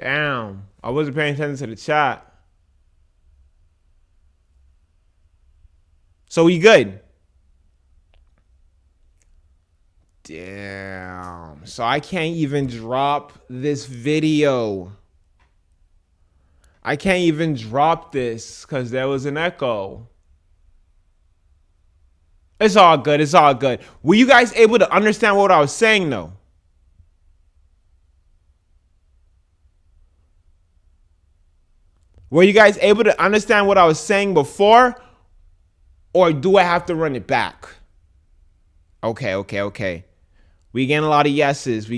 Damn, I wasn't paying attention to the chat. So we good? Damn. So I can't even drop this video. I can't even drop this because there was an echo. It's all good. It's all good. Were you guys able to understand what I was saying though? Were you guys able to understand what I was saying before? Or do I have to run it back? Okay. We getting a lot of yeses.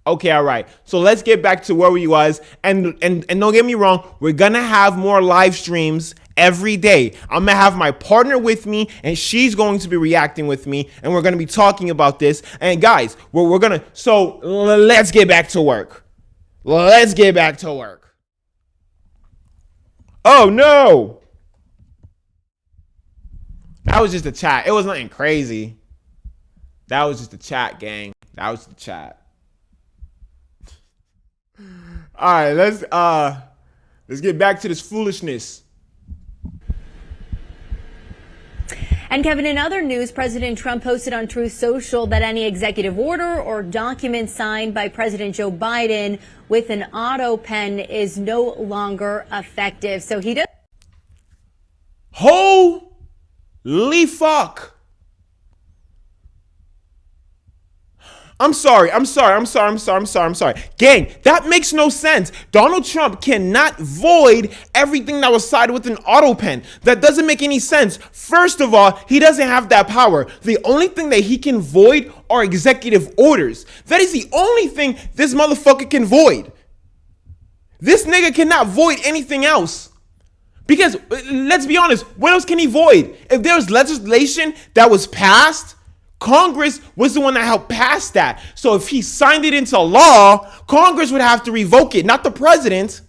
Okay, all right. So let's get back to where we was. And don't get me wrong, we're gonna have more live streams every day. I'm gonna have my partner with me, and she's going to be reacting with me, and we're gonna be talking about this. And guys, we're gonna. So let's get back to work. Oh no! That was just a chat. It was nothing crazy. That was just a chat, gang. That was the chat. All right, let's get back to this foolishness. And Kevin, in other news, President Trump posted on Truth Social that any executive order or document signed by President Joe Biden with an auto pen is no longer effective. So he does. Holy fuck. I'm sorry. Gang, that makes no sense. Donald Trump cannot void everything that was signed with an auto pen. That doesn't make any sense. First of all, he doesn't have that power. The only thing that he can void are executive orders. That is the only thing this motherfucker can void. This nigga cannot void anything else. Because, let's be honest, what else can he void? If there was legislation that was passed, Congress was the one that helped pass that. So if he signed it into law, Congress would have to revoke it, not the president.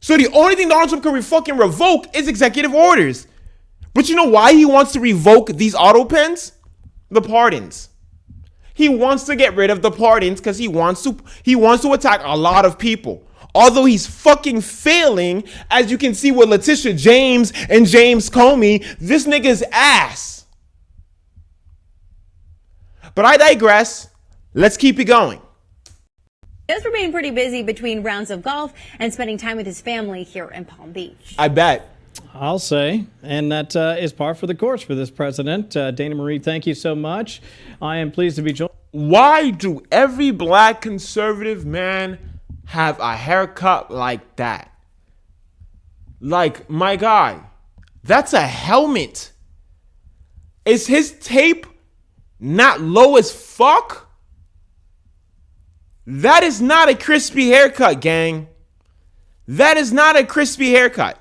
So the only thing Donald Trump can fucking revoke is executive orders. But you know why he wants to revoke these auto pens? The pardons. He wants to get rid of the pardons because he wants to attack a lot of people. Although he's fucking failing, as you can see with Letitia James and James Comey, this nigga's ass. But I digress. Let's keep it going. He does remain pretty busy between rounds of golf and spending time with his family here in Palm Beach. I bet. I'll say, and that is par for the course for this president. Dana Marie, thank you so much. I am pleased to be joined. Why do every black conservative man have a haircut like that? Like, my guy, that's a helmet. Is his tape not low as fuck? That is not a crispy haircut, gang. That is not a crispy haircut.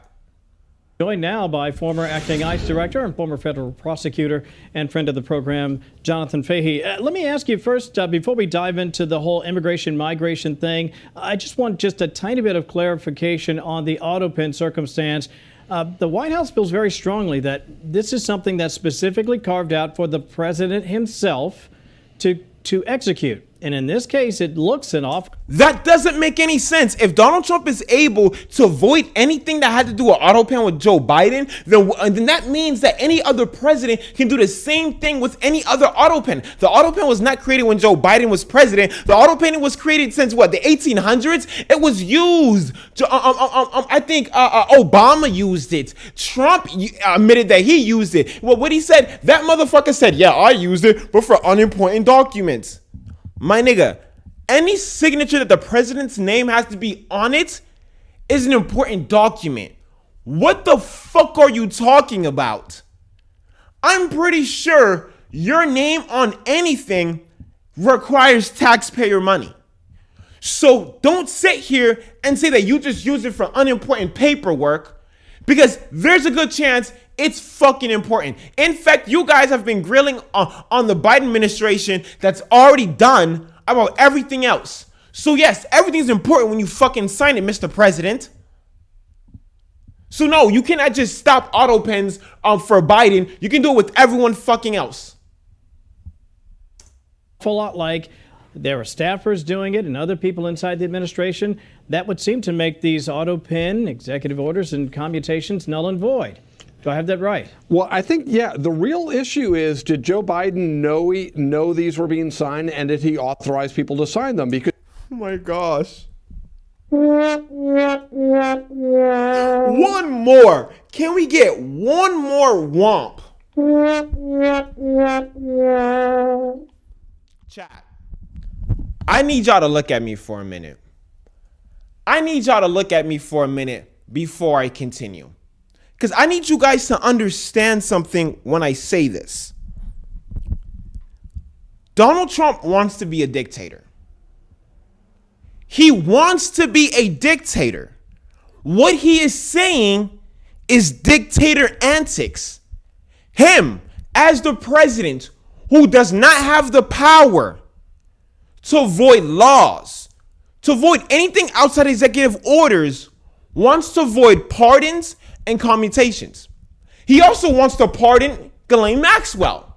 Joined now by former acting ICE director and former federal prosecutor and friend of the program, Jonathan Fahey. Let me ask you first, before we dive into the whole immigration-migration thing, I just want just a tiny bit of clarification on the auto pen circumstance. The White House feels very strongly that this is something that's specifically carved out for the president himself to execute. And in this case, it looks an off. That doesn't make any sense. If Donald Trump is able to avoid anything that had to do with auto pen with Joe Biden, then that means that any other president can do the same thing with any other auto pen. The auto pen was not created when Joe Biden was president. The auto pen was created since what, the 1800s? It was used. I think Obama used it. Trump admitted that he used it. Well, what he said, that motherfucker said, yeah, I used it, but for unimportant documents. My nigga, any signature that the president's name has to be on it is an important document. What the fuck are you talking about? I'm pretty sure your name on anything requires taxpayer money. So don't sit here and say that you just use it for unimportant paperwork, because there's a good chance it's fucking important. In fact, you guys have been grilling on the Biden administration that's already done about everything else. So yes, everything's important when you fucking sign it, Mr. President. So no, you cannot just stop auto pens for Biden. You can do it with everyone fucking else. A lot like there are staffers doing it and other people inside the administration. That would seem to make these Autopen executive orders and commutations null and void. Do I have that right? Well, I think, yeah, the real issue is, did Joe Biden know these were being signed, and did he authorize people to sign them? Because Oh my gosh. One more. Can we get one more womp? Chat. I need y'all to look at me for a minute. I need y'all to look at me for a minute before I continue. Because I need you guys to understand something when I say this. Donald Trump wants to be a dictator. He wants to be a dictator. What he is saying is dictator antics. Him, as the president, who does not have the power to void laws, to void anything outside executive orders, wants to void pardons and commutations. He also wants to pardon Ghislaine Maxwell.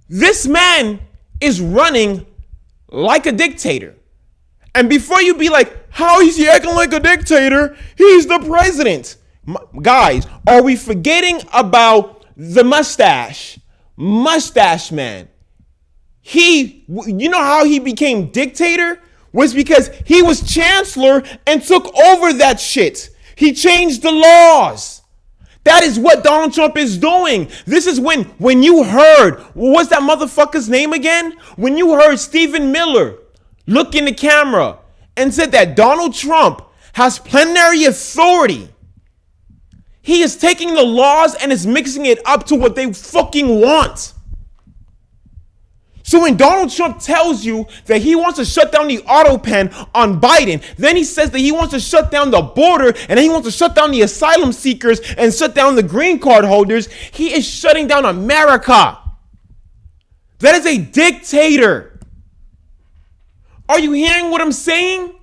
This man is running like a dictator. And before you be like, how is he acting like a dictator? He's the president. Guys, are we forgetting about the mustache? Mustache man. You know how he became dictator? Was because he was chancellor and took over that shit. He changed the laws. That is what Donald Trump is doing. This is when you heard, what's that motherfucker's name again? When you heard Stephen Miller look in the camera and said that Donald Trump has plenary authority. He is taking the laws and is mixing it up to what they fucking want. So when Donald Trump tells you that he wants to shut down the Autopen on Biden, then he says that he wants to shut down the border, and then he wants to shut down the asylum seekers and shut down the green card holders, he is shutting down America. That is a dictator. Are you hearing what I'm saying?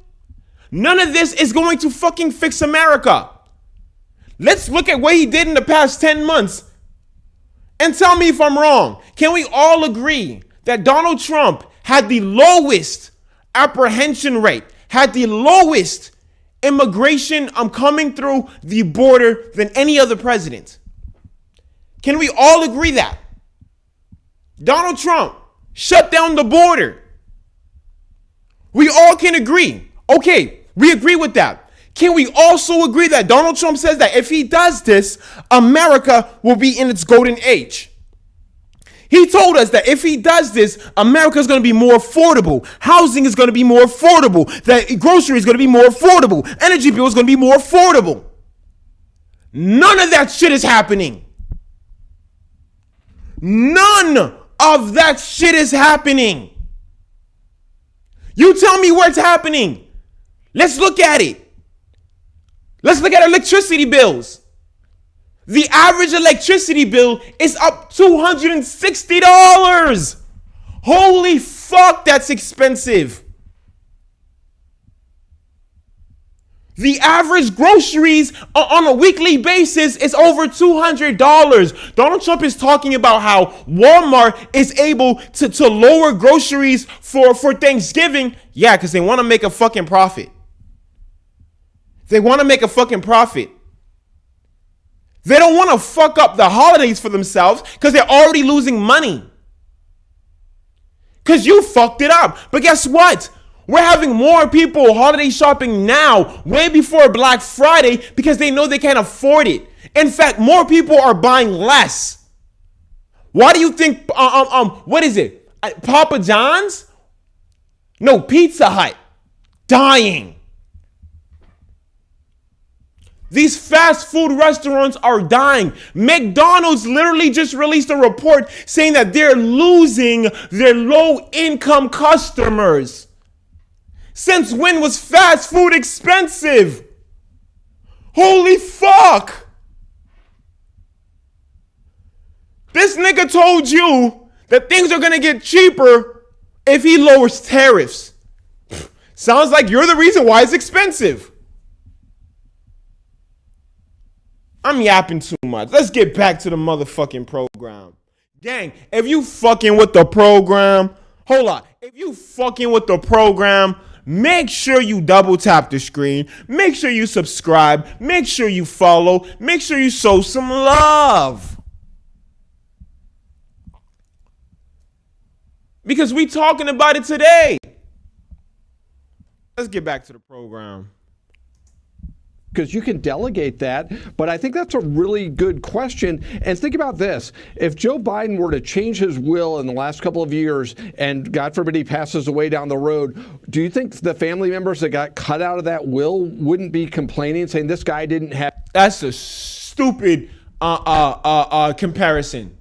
None of this is going to fucking fix America. Let's look at what he did in the past 10 months and tell me if I'm wrong. Can we all agree that Donald Trump had the lowest apprehension rate, had the lowest immigration coming through the border than any other president? Can we all agree that? Donald Trump shut down the border. We all can agree. Okay, we agree with that. Can we also agree that Donald Trump says that if he does this, America will be in its golden age? He told us that if he does this, America is going to be more affordable. Housing is going to be more affordable. That grocery is going to be more affordable. Energy bill is going to be more affordable. None of that shit is happening. None of that shit is happening. You tell me where it's happening. Let's look at it. Let's look at electricity bills. The average electricity bill is up $260. Holy fuck, that's expensive. The average groceries on a weekly basis is over $200. Donald Trump is talking about how Walmart is able to lower groceries for Thanksgiving. Yeah, because they want to make a fucking profit. They want to make a fucking profit. They don't want to fuck up the holidays for themselves because they're already losing money. Because you fucked it up. But guess what? We're having more people holiday shopping now, way before Black Friday, because they know they can't afford it. In fact, more people are buying less. Why do you think, what is it? Papa John's? No, Pizza Hut. Dying. These fast food restaurants are dying. McDonald's literally just released a report saying that they're losing their low-income customers. Since when was fast food expensive? Holy fuck! This nigga told you that things are gonna get cheaper if he lowers tariffs. Sounds like you're the reason why it's expensive. I'm yapping too much. Let's get back to the motherfucking program. Gang, if you fucking with the program, Hold on. If you fucking with the program, make sure you double tap the screen. Make sure you subscribe. Make sure you follow. Make sure you show some love. Because we talking about it today. Let's get back to the program. Because you can delegate that, but I think that's a really good question. And think about this. If Joe Biden were to change his will in the last couple of years, and God forbid he passes away down the road, do you think the family members that got cut out of that will wouldn't be complaining, saying this guy didn't have... That's a stupid comparison.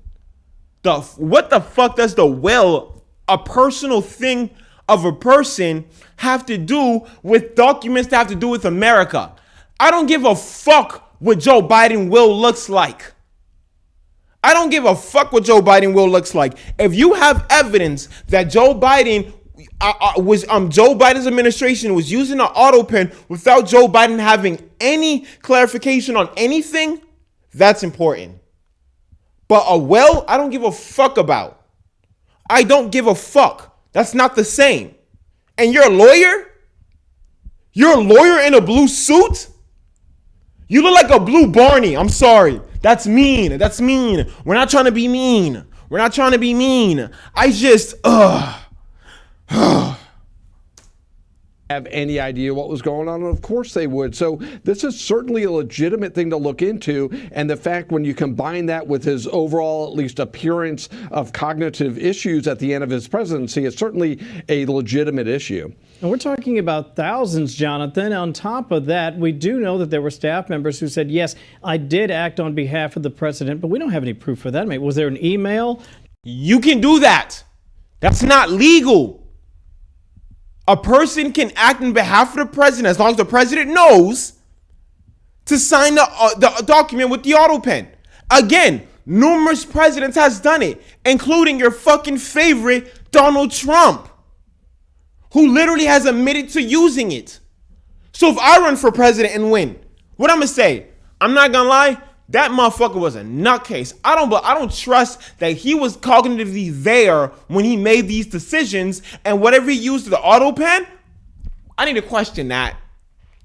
What the fuck does the will, a personal thing of a person, have to do with documents that have to do with America? I don't give a fuck what Joe Biden will looks like. I don't give a fuck what Joe Biden will looks like. If you have evidence that Joe Biden Joe Biden's administration was using an auto pen without Joe Biden having any clarification on anything, that's important. But a will, I don't give a fuck about. I don't give a fuck. That's not the same. And you're a lawyer? You're a lawyer in a blue suit? You look like a blue Barney. I'm sorry. That's mean. That's mean. We're not trying to be mean. We're not trying to be mean. I just, have any idea what was going on? And of course they would. So this is certainly a legitimate thing to look into. And the fact when you combine that with his overall, at least appearance of cognitive issues at the end of his presidency, is certainly a legitimate issue. And we're talking about thousands, Jonathan. On top of that, we do know that there were staff members who said, yes, I did act on behalf of the president, but we don't have any proof for that. Mate, was there an email? You can do that. That's not legal. A person can act on behalf of the president as long as the president knows to sign the document with the auto pen. Again, numerous presidents has done it, including your fucking favorite Donald Trump, who literally has admitted to using it. So if I run for president and win, what I'm gonna say? I'm not gonna lie. That motherfucker was a nutcase. I don't trust that he was cognitively there when he made these decisions, and whatever he used to the auto pen, I need to question that.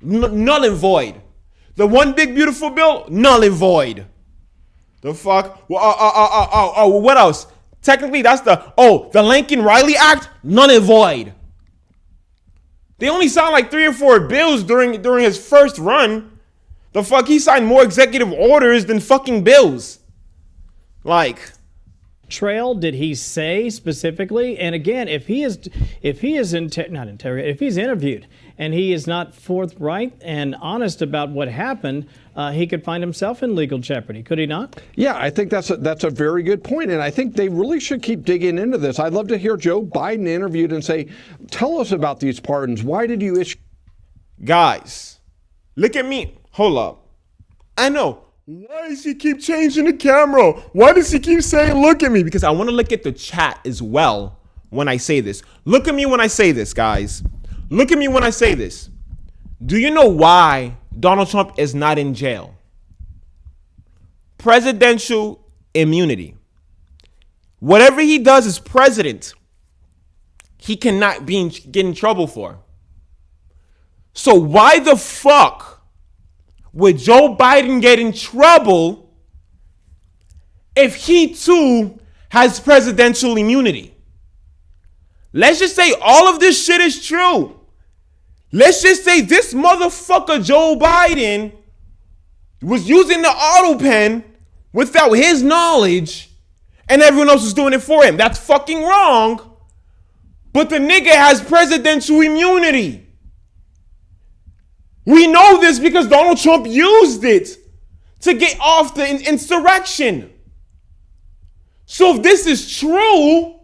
Null and void. The one big beautiful bill, null and void. The fuck? What else? Technically, that's the Lincoln Riley Act, null and void. They only signed like 3 or 4 bills during his first run. The fuck, he signed more executive orders than fucking bills. Like, Trail, did he say specifically? And again, if he's interviewed and he is not forthright and honest about what happened, he could find himself in legal jeopardy, could he not? Yeah, I think that's a very good point, and I think they really should keep digging into this. I'd love to hear Joe Biden interviewed and say, tell us about these pardons. Why did you issue? Guys, look at me. Hold up. I know. Why does he keep changing the camera? Why does he keep saying, look at me? Because I want to look at the chat as well when I say this. Look at me when I say this, guys. Look at me when I say this. Do you know why Donald Trump is not in jail? Presidential immunity. Whatever he does as president, he cannot get in trouble for. So why the fuck would Joe Biden get in trouble if he too has presidential immunity? Let's just say all of this shit is true. Let's just say this motherfucker Joe Biden was using the auto pen without his knowledge and everyone else was doing it for him. That's fucking wrong. But the nigga has presidential immunity. We know this because Donald Trump used it to get off the insurrection. So if this is true,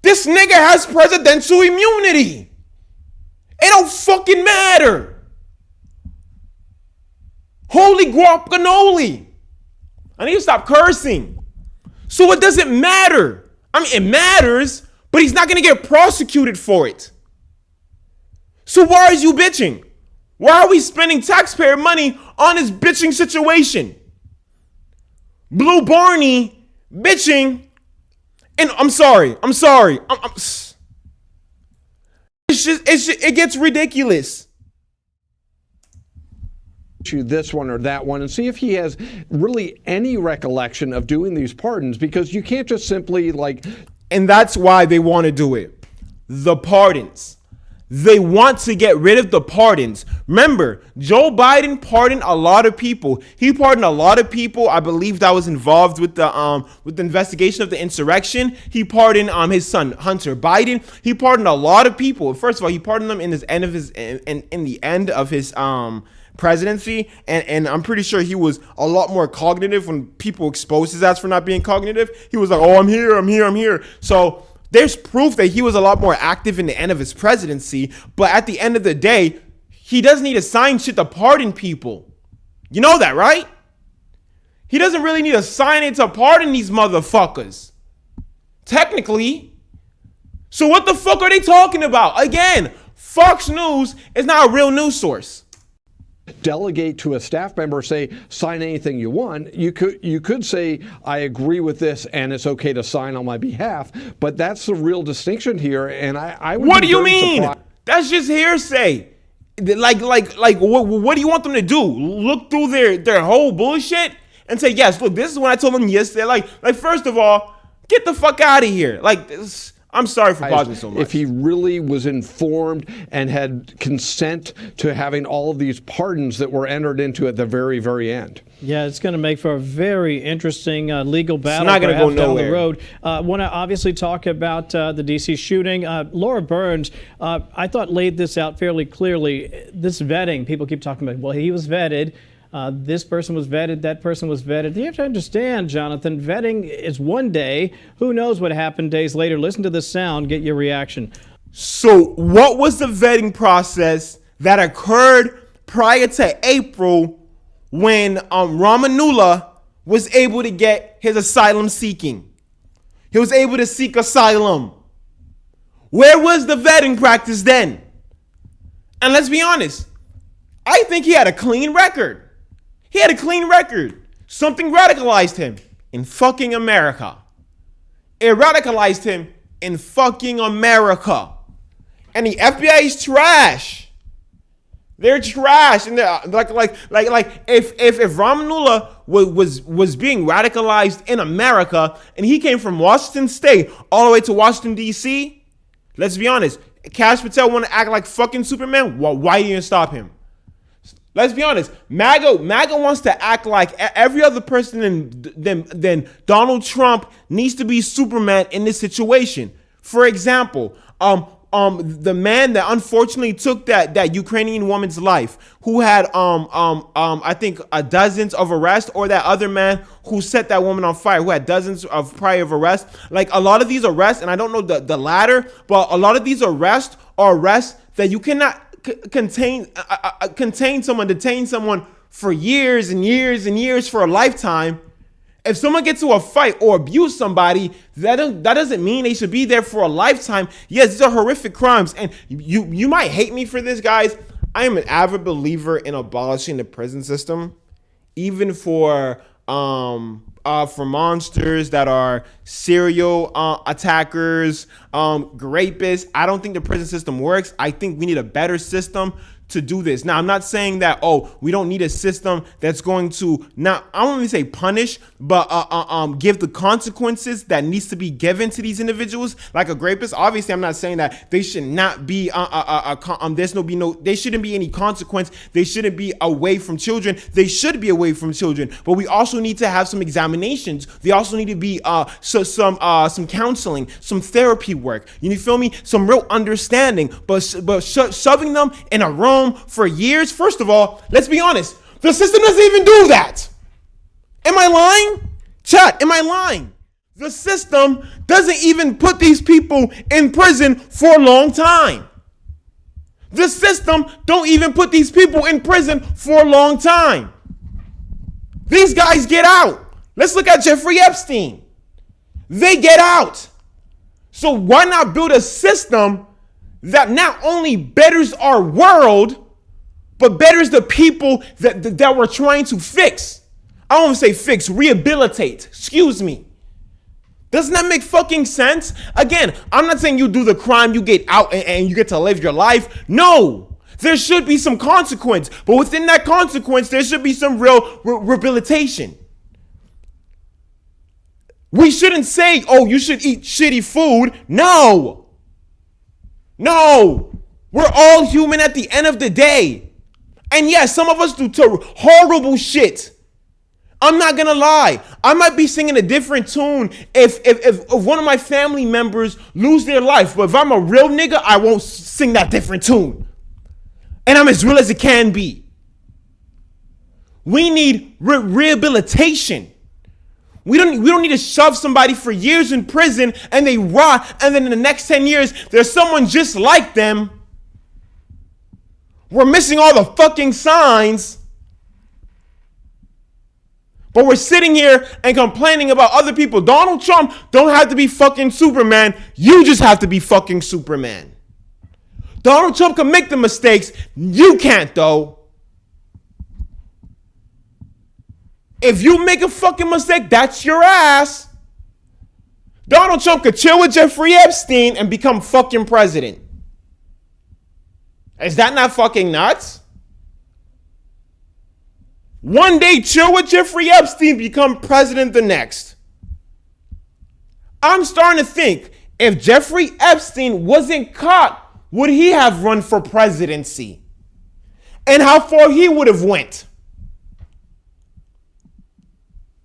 this nigga has presidential immunity. It don't fucking matter. Holy guacamole. I need to stop cursing. So it doesn't matter. I mean, it matters, but he's not going to get prosecuted for it. So why are you bitching? Why are we spending taxpayer money on this bitching situation? Blue Barney bitching And I'm sorry. It gets ridiculous. This one or that one and see if he has really any recollection of doing these pardons, because you can't just simply and that's why they want to do it. The pardons. They want to get rid of the pardons. Remember, Joe Biden pardoned a lot of people. He pardoned a lot of people, I believe, that was involved with the investigation of the insurrection. He pardoned his son Hunter Biden. He pardoned a lot of people. First of all, he pardoned them in the end of his presidency, and I'm pretty sure he was a lot more cognitive when people exposed his ass for not being cognitive. He was like, "Oh, I'm here." So there's proof that he was a lot more active in the end of his presidency, but at the end of the day, he doesn't need to sign shit to pardon people. You know that, right? He doesn't really need to sign it to pardon these motherfuckers, technically. So what the fuck are they talking about? Again, Fox News is not a real news source. delegate to a staff member, say, sign anything you want. You could say, I agree with this and it's okay to sign on my behalf. But that's the real distinction here. And I would. What do you mean? That's just hearsay. Like, what do you want them to do? Look through their whole bullshit and say, yes, look, this is what I told them yesterday. Like, first of all, get the fuck out of here. Like, this, I'm sorry for pausing so much. If he really was informed and had consent to having all of these pardons that were entered into at the very, very end. Yeah, it's going to make for a very interesting legal battle. It's not going to go nowhere. Down the road. Want to obviously talk about the D.C. shooting. Laura Burns, I thought, laid this out fairly clearly. This vetting, people keep talking about, well, he was vetted. This person was vetted, that person was vetted. You have to understand, Jonathan, vetting is one day. Who knows what happened days later? Listen to the sound, get your reaction. So what was the vetting process that occurred prior to April when Ramanula was able to get his asylum seeking? He was able to seek asylum. Where was the vetting practice then? And let's be honest, I think he had a clean record. He had a clean record. Something radicalized him in fucking America. It radicalized him in fucking America. And the FBI is trash. They're trash. And they're like if Ramanula was being radicalized in America and he came from Washington State all the way to Washington, D.C., let's be honest, Kash Patel want to act like fucking Superman. Why you didn't stop him? Let's be honest. MAGA wants to act like every other person than Donald Trump needs to be Superman in this situation. For example, the man that unfortunately took that Ukrainian woman's life, who had I think dozens of arrests, or that other man who set that woman on fire, who had dozens of prior arrests. Like, a lot of these arrests, and I don't know the latter, but a lot of these arrests are arrests that you cannot detain someone for years and years and years, for a lifetime. If someone gets into a fight or abuse somebody, that doesn't mean they should be there for a lifetime. Yes, these are horrific crimes, and you might hate me for this, guys. I am an avid believer in abolishing the prison system, even for monsters that are serial attackers, rapists. I don't think the prison system works. I think we need a better system to do this. Now, I'm not saying that, we don't need a system that's going to, not, I don't want to say punish, but give the consequences that needs to be given to these individuals. Like a rapist, obviously, I'm not saying that they should not be, there shouldn't be any consequence. They shouldn't be away from children. They should be away from children. But we also need to have some examinations. They also need to be some counseling, some therapy work. You feel me? Some real understanding. But shoving them in a room for years, first of all, let's be honest, the system doesn't even do that. Am I lying? Chat, am I lying? The system doesn't even put these people in prison for a long time. The system don't even put these people in prison for a long time. These guys get out. Let's look at Jeffrey Epstein. They get out. So why not build a system that not only betters our world, but betters the people that we're trying to fix? I don't want to say fix, rehabilitate. Excuse me. Doesn't that make fucking sense? Again, I'm not saying you do the crime, you get out and you get to live your life. No, there should be some consequence. But within that consequence, there should be some real rehabilitation. We shouldn't say, oh, you should eat shitty food. No. No. We're all human at the end of the day. And yes, some of us do horrible shit. I'm not gonna lie. I might be singing a different tune if one of my family members lose their life. But if I'm a real nigga, I won't sing that different tune. And I'm as real as it can be. We need rehabilitation. We don't need to shove somebody for years in prison and they rot, and then in the next 10 years, there's someone just like them. We're missing all the fucking signs. But we're sitting here and complaining about other people. Donald Trump don't have to be fucking Superman. You just have to be fucking Superman. Donald Trump can make the mistakes. You can't, though. If you make a fucking mistake, that's your ass. Donald Trump could chill with Jeffrey Epstein and become fucking president. Is that not fucking nuts? One day, chill with Jeffrey Epstein, become president the next. I'm starting to think, if Jeffrey Epstein wasn't caught, would he have run for presidency? And how far he would have went?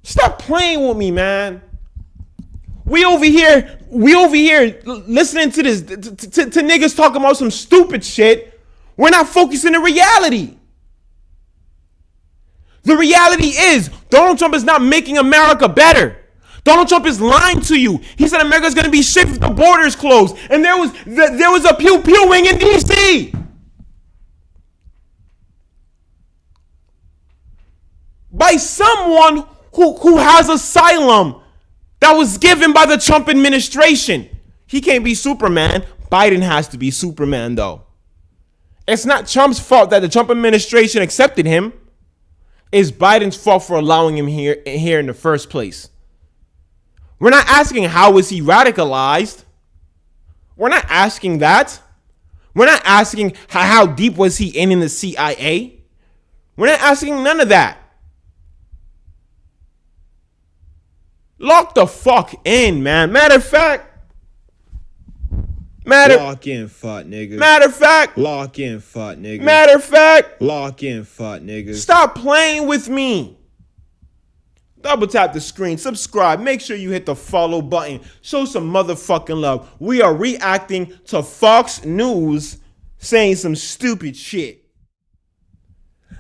Stop playing with me, man. We over here listening to this, to niggas talking about some stupid shit. We're not focusing on reality. The reality is, Donald Trump is not making America better. Donald Trump is lying to you. He said America's gonna be shit if the borders closed. And there was a pew-pewing in D.C. by someone who has asylum that was given by the Trump administration. He can't be Superman. Biden has to be Superman, though. It's not Trump's fault that the Trump administration accepted him. It's Biden's fault for allowing him here in the first place. We're not asking how was he radicalized. We're not asking that. We're not asking how deep was he in the CIA. We're not asking none of that. Lock the fuck in, man. Matter of fact. Lock in, fuck niggas. Matter of fact. Lock in, fuck niggas. Matter of fact. Lock in, fuck niggas. Stop playing with me. Double tap the screen, subscribe, make sure you hit the follow button. Show some motherfucking love. We are reacting to Fox News saying some stupid shit.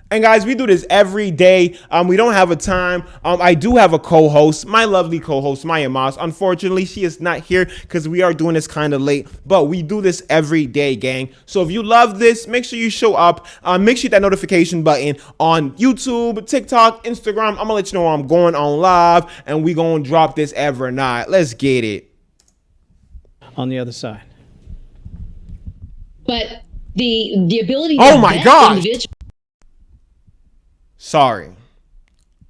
And guys, we do this every day. We don't have a time. I do have a co-host, my lovely co-host, Maya Moss. Unfortunately, she is not here because we are doing this kind of late. But we do this every day, gang. So if you love this, make sure you show up. Make sure you hit that notification button on YouTube, TikTok, Instagram. I'm going to let you know I'm going on live. And we going to drop this every night. Let's get it. On the other side. But the ability to oh my God. individuals. Sorry.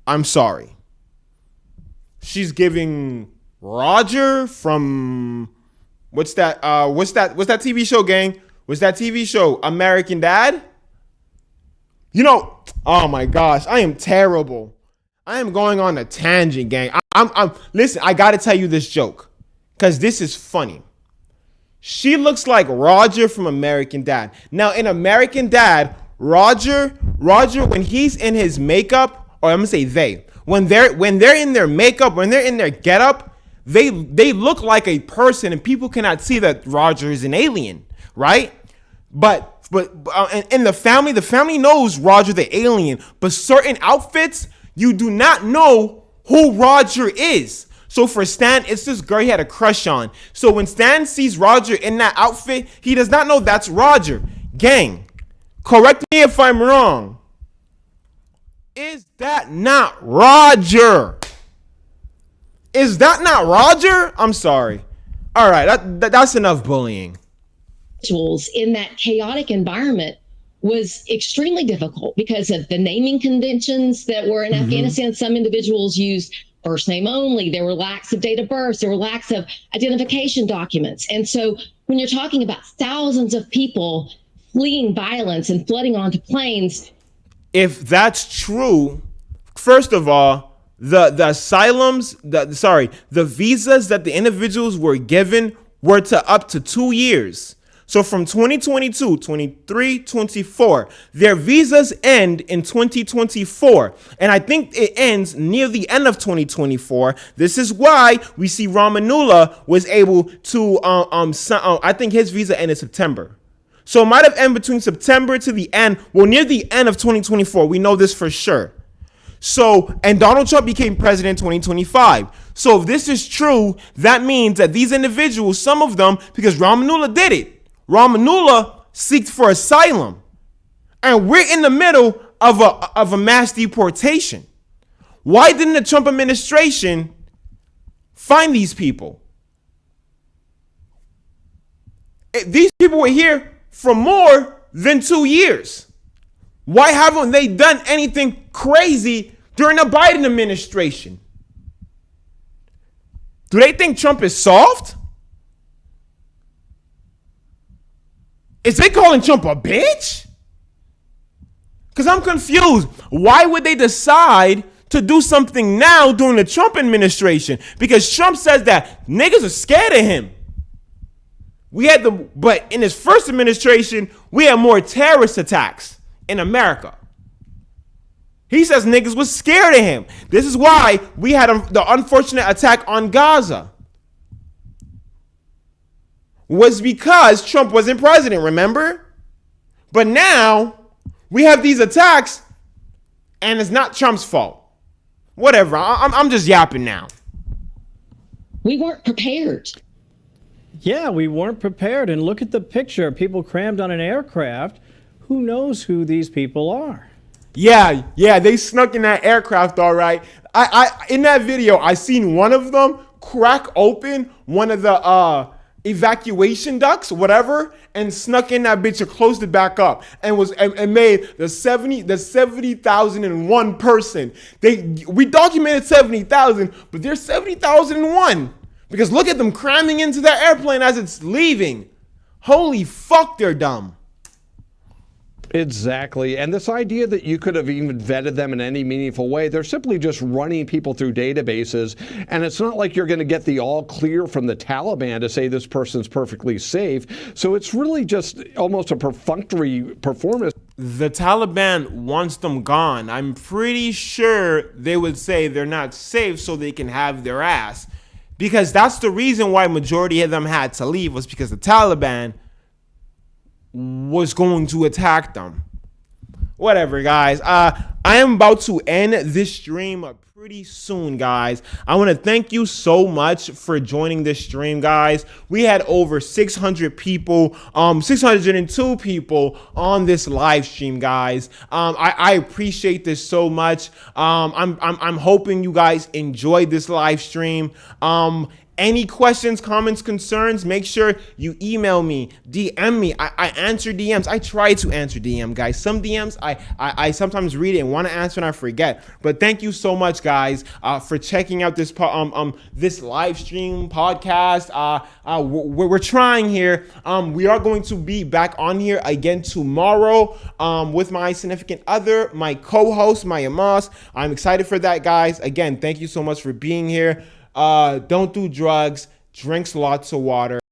I'm sorry. She's giving Roger from what's that TV show, gang? What's that TV show? American Dad? You know, oh my gosh, I am terrible. I am going on a tangent, gang. Listen, I gotta tell you this joke. Cause this is funny. She looks like Roger from American Dad. Now in American Dad, Roger, when he's in his makeup, or I'm gonna say they, when they're in their makeup, when they're in their getup, they look like a person, and people cannot see that Roger is an alien, right? But in the family knows Roger the alien, but certain outfits you do not know who Roger is. So for Stan, it's this girl he had a crush on. So when Stan sees Roger in that outfit, he does not know that's Roger. Gang. Correct me if I'm wrong. Is that not Roger? Is that not Roger? I'm sorry. All right, that's enough bullying. In that chaotic environment was extremely difficult because of the naming conventions that were in Afghanistan. Some individuals used first name only. There were lacks of date of birth. There were lacks of identification documents. And so when you're talking about thousands of people fleeing violence and flooding onto planes. If that's true, first of all, the visas that the individuals were given were to up to 2 years. So from 2022, 23, 24, their visas end in 2024. And I think it ends near the end of 2024. This is why we see Ramanula was able to, I think his visa ended September. So it might have ended between September to the end, well, near the end of 2024. We know this for sure. So, and Donald Trump became president in 2025. So if this is true, that means that these individuals, some of them, because Ramanula did it, Ramanula seeked for asylum, and we're in the middle of a mass deportation. Why didn't the Trump administration find these people? These people were here for more than 2 years. Why haven't they done anything crazy during the Biden administration? Do they think Trump is soft? Is they calling Trump a bitch? Because I'm confused. Why would they decide to do something now during the Trump administration? Because Trump says that niggas are scared of him. But in his first administration, we had more terrorist attacks in America. He says niggas was scared of him. This is why we had the unfortunate attack on Gaza. Was because Trump wasn't president, remember? But now we have these attacks and it's not Trump's fault. Whatever, I'm just yapping now. We weren't prepared. Yeah, we weren't prepared. And look at the picture. People crammed on an aircraft. Who knows who these people are? Yeah, they snuck in that aircraft, all right. I in that video, I seen one of them crack open one of the evacuation ducts, whatever, and snuck in that bitch and closed it back up, and made the 70,001 person. We documented 70,000, but there's 70,001 because look at them cramming into that airplane as it's leaving. Holy fuck, they're dumb. Exactly. And this idea that you could have even vetted them in any meaningful way, they're simply just running people through databases. And it's not like you're going to get the all clear from the Taliban to say this person's perfectly safe. So it's really just almost a perfunctory performance. The Taliban wants them gone. I'm pretty sure they would say they're not safe so they can have their ass. Because that's the reason why majority of them had to leave, was because the Taliban was going to attack them. Whatever, guys. I am about to end this stream pretty soon, guys. I want to thank you so much for joining this stream, guys. We had over 600 people, 602 people on this live stream, guys. I appreciate this so much. I'm hoping you guys enjoyed this live stream. Any questions, comments, concerns, make sure you email me, DM me. I answer DMs. I try to answer DM, guys. Some DMs I sometimes read it and want to answer and I forget. But thank you so much, guys, for checking out this this live stream podcast. We're trying here. We are going to be back on here again tomorrow with my significant other, my co-host, Maya Moss. I'm excited for that, guys. Again, thank you so much for being here. Don't do drugs, drinks lots of water.